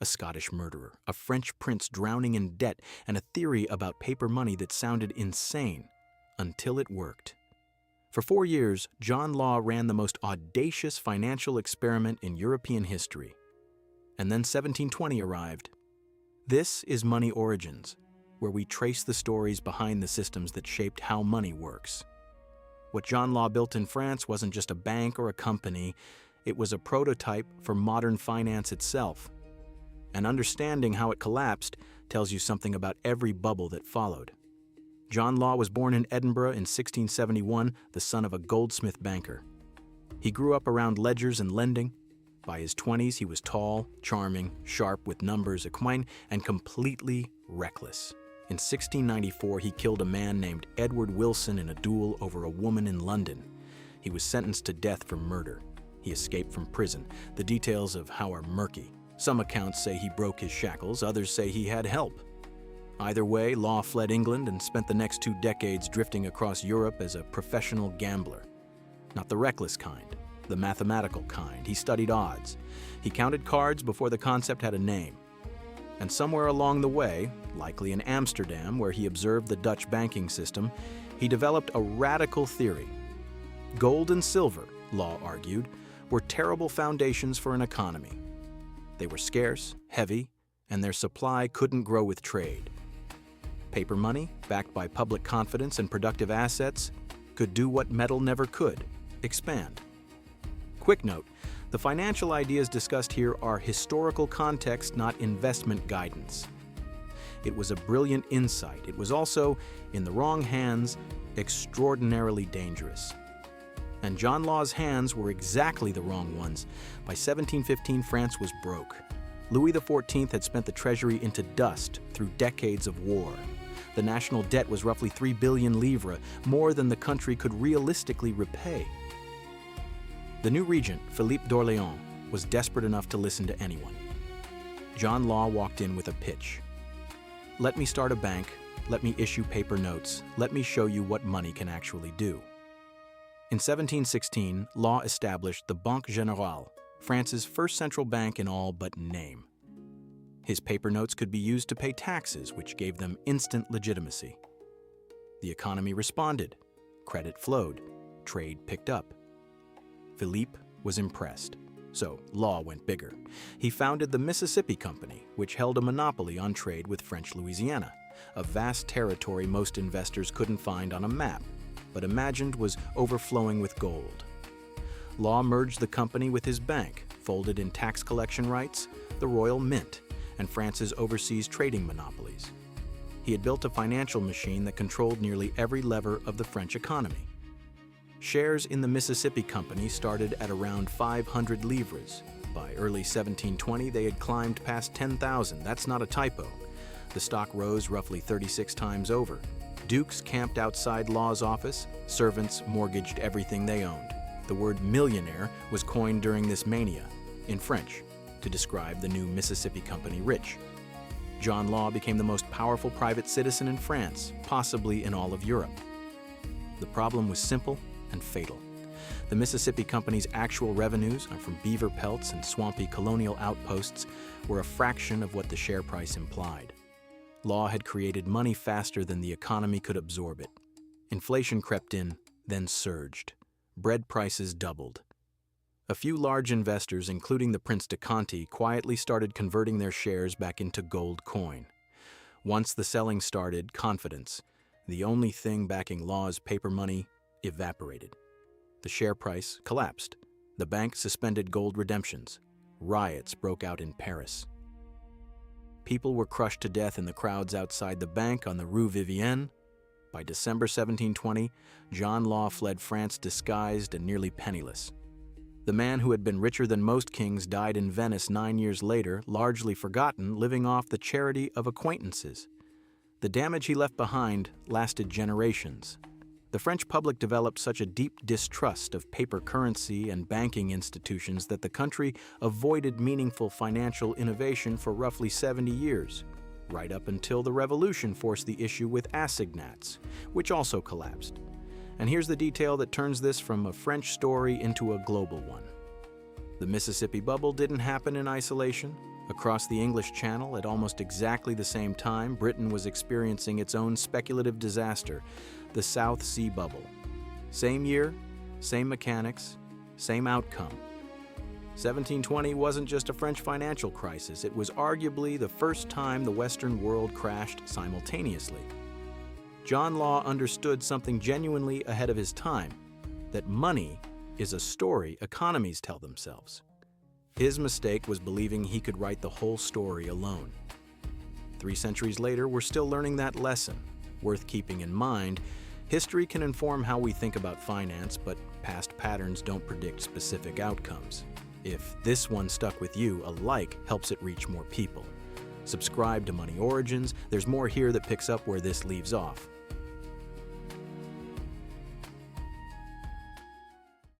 A Scottish murderer, a French prince drowning in debt, and a theory about paper money that sounded insane until it worked. For 4 years, John Law ran the most audacious financial experiment in European history. And then 1720 arrived. This is Money Origins, where we trace the stories behind the systems that shaped how money works. What John Law built in France wasn't just a bank or a company, it was a prototype for modern finance itself. And understanding how it collapsed tells you something about every bubble that followed. John Law was born in Edinburgh in 1671, the son of a goldsmith banker. He grew up around ledgers and lending. By his 20s, he was tall, charming, sharp with numbers, equine, and completely reckless. In 1694, he killed a man named Edward Wilson in a duel over a woman in London. He was sentenced to death for murder. He escaped from prison. The details of how are murky. Some accounts say he broke his shackles, others say he had help. Either way, Law fled England and spent the next 2 decades drifting across Europe as a professional gambler. Not the reckless kind, the mathematical kind. He studied odds. He counted cards before the concept had a name. And somewhere along the way, likely in Amsterdam, where he observed the Dutch banking system, he developed a radical theory. Gold and silver, Law argued, were terrible foundations for an economy. They were scarce, heavy, and their supply couldn't grow with trade. Paper money, backed by public confidence and productive assets, could do what metal never could: expand. Quick note, the financial ideas discussed here are historical context, not investment guidance. It was a brilliant insight. It was also, in the wrong hands, extraordinarily dangerous. And John Law's hands were exactly the wrong ones. By 1715, France was broke. Louis XIV had spent the treasury into dust through decades of war. The national debt was roughly 3 billion livres, more than the country could realistically repay. The new regent, Philippe d'Orléans, was desperate enough to listen to anyone. John Law walked in with a pitch. Let me start a bank, let me issue paper notes, let me show you what money can actually do. In 1716, Law established the Banque Générale, France's first central bank in all but name. His paper notes could be used to pay taxes, which gave them instant legitimacy. The economy responded. Credit flowed. Trade picked up. Philippe was impressed, so Law went bigger. He founded the Mississippi Company, which held a monopoly on trade with French Louisiana, a vast territory most investors couldn't find on a map, but imagined was overflowing with gold. Law merged the company with his bank, folded in tax collection rights, the Royal Mint, and France's overseas trading monopolies. He had built a financial machine that controlled nearly every lever of the French economy. Shares in the Mississippi Company started at around 500 livres. By early 1720, they had climbed past 10,000. That's not a typo. The stock rose roughly 36 times over. Dukes camped outside Law's office. Servants mortgaged everything they owned. The word millionaire was coined during this mania, in French, to describe the new Mississippi Company rich. John Law became the most powerful private citizen in France, possibly in all of Europe. The problem was simple and fatal. The Mississippi Company's actual revenues from beaver pelts and swampy colonial outposts were a fraction of what the share price implied. Law had created money faster than the economy could absorb it. Inflation crept in, then surged. Bread prices doubled. A few large investors, including the Prince de Conti, quietly started converting their shares back into gold coin. Once the selling started, confidence, the only thing backing Law's paper money, evaporated. The share price collapsed. The bank suspended gold redemptions. Riots broke out in Paris. People were crushed to death in the crowds outside the bank on the Rue Vivienne. By December 1720, John Law fled France disguised and nearly penniless. The man who had been richer than most kings died in Venice 9 years later, largely forgotten, living off the charity of acquaintances. The damage he left behind lasted generations. The French public developed such a deep distrust of paper currency and banking institutions that the country avoided meaningful financial innovation for roughly 70 years, right up until the Revolution forced the issue with assignats, which also collapsed. And here's the detail that turns this from a French story into a global one. The Mississippi bubble didn't happen in isolation. Across the English Channel, at almost exactly the same time, Britain was experiencing its own speculative disaster, the South Sea Bubble. Same year, same mechanics, same outcome. 1720 wasn't just a French financial crisis, it was arguably the first time the Western world crashed simultaneously. John Law understood something genuinely ahead of his time, that money is a story economies tell themselves. His mistake was believing he could write the whole story alone. 3 centuries later, we're still learning that lesson. Worth keeping in mind, history can inform how we think about finance, but past patterns don't predict specific outcomes. If this one stuck with you, a like helps it reach more people. Subscribe to Money Origins. There's more here that picks up where this leaves off.